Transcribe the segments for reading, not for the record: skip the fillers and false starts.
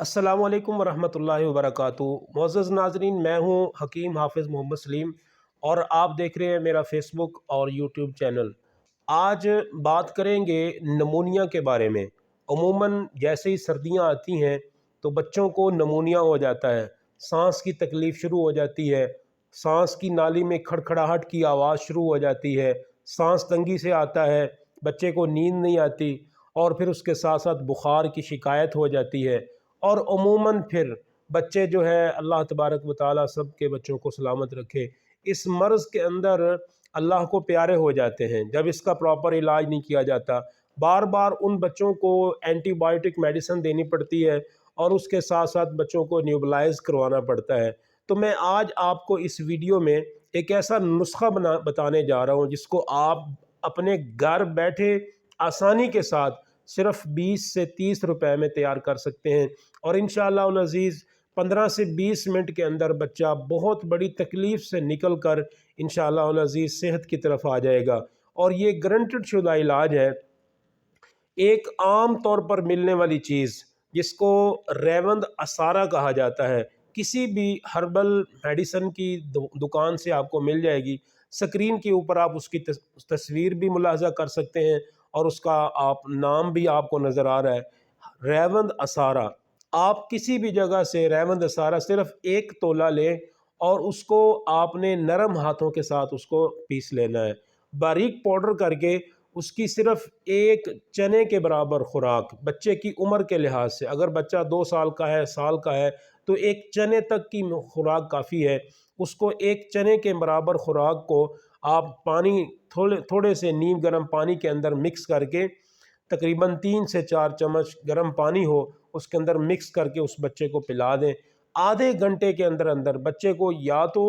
अस्सलाम वालेकुम वरहमतुल्लाहि वबरकातुहू। मुअज़्ज़ज़ नाज़रीन, मैं हूँ हकीम हाफ़िज़ मोहम्मद सलीम और आप देख रहे हैं मेरा फ़ेसबुक और यूट्यूब चैनल। आज बात करेंगे नमूनिया के बारे में। अमूमन जैसे ही सर्दियाँ आती हैं तो बच्चों को नमूनिया हो जाता है, सांस की तकलीफ़ शुरू हो जाती है, सांस की नाली में खड़खड़ाहट की आवाज़ शुरू हो जाती है, सांस तंगी से आता है, बच्चे को नींद नहीं आती और फिर उसके साथ साथ बुखार की शिकायत हो जाती है। और अमूमन फिर बच्चे जो है, अल्लाह तबारक व तआला सब के बच्चों को सलामत रखे, इस मर्ज़ के अंदर अल्लाह को प्यारे हो जाते हैं जब इसका प्रॉपर इलाज नहीं किया जाता। बार बार उन बच्चों को एंटीबायोटिक मेडिसिन देनी पड़ती है और उसके साथ साथ बच्चों को न्यूबलाइज करवाना पड़ता है। तो मैं आज आपको इस वीडियो में एक ऐसा नुस्खा बताने जा रहा हूँ जिसको आप अपने घर बैठे आसानी के साथ सिर्फ 20 से 30 रुपए में तैयार कर सकते हैं और इंशाअल्लाह अज़ीज़ 15 से 20 मिनट के अंदर बच्चा बहुत बड़ी तकलीफ़ से निकल कर इंशाअल्लाह अज़ीज़ सेहत की तरफ आ जाएगा। और ये गारंटेड शुदा इलाज है। एक आम तौर पर मिलने वाली चीज़ जिसको रेवंद असारा कहा जाता है, किसी भी हर्बल मेडिसन की दुकान से आपको मिल जाएगी। स्क्रीन के ऊपर आप उसकी तस्वीर भी मुलाहजा कर सकते हैं और उसका आप नाम भी आपको नज़र आ रहा है, रेवंद असारा। आप किसी भी जगह से रेवंद असारा सिर्फ 1 तोला लें और उसको आपने नरम हाथों के साथ उसको पीस लेना है, बारीक पाउडर करके। उसकी सिर्फ एक चने के बराबर खुराक बच्चे की उम्र के लिहाज से, अगर बच्चा 2 साल का है, साल का है, तो एक चने तक की खुराक काफ़ी है। उसको एक चने के बराबर खुराक को आप पानी थोड़े थोड़े से नीम गर्म पानी के अंदर मिक्स करके, तकरीबन 3 से 4 चम्मच गर्म पानी हो उसके अंदर मिक्स करके उस बच्चे को पिला दें। आधे घंटे के अंदर अंदर बच्चे को या तो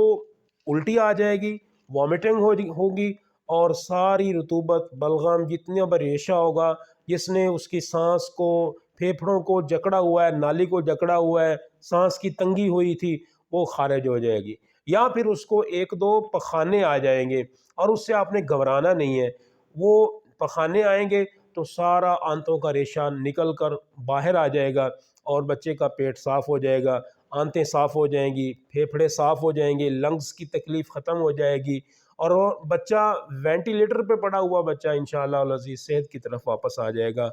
उल्टी आ जाएगी, वॉमिटिंग होगी और सारी रतूबत, बलगम, जितना भी रेशा होगा जिसने उसकी सांस को, फेफड़ों को जकड़ा हुआ है, नाली को जकड़ा हुआ है, सांस की तंगी हुई थी, वो खारिज हो जाएगी। या फिर उसको 1-2 पखाने आ जाएंगे और उससे आपने घबराना नहीं है। वो पखाने आएंगे तो सारा आंतों का रेशा निकल कर बाहर आ जाएगा और बच्चे का पेट साफ़ हो जाएगा, आंतें साफ़ हो जाएंगी, फेफड़े साफ़ हो जाएंगे, लंग्स की तकलीफ़ ख़त्म हो जाएगी और वो बच्चा वेंटिलेटर पे पड़ा हुआ बच्चा इंशाअल्लाह अज़ीज़ सेहत की तरफ वापस आ जाएगा।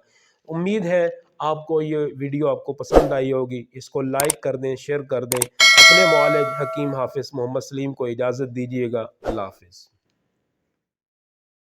उम्मीद है आपको ये वीडियो आपको पसंद आई होगी। इसको लाइक कर दें, शेयर कर दें। अपने मौलिद हकीम हाफ़िज़ मोहम्मद सलीम को इजाज़त दीजिएगा। अल्लाह हाफ़िज़।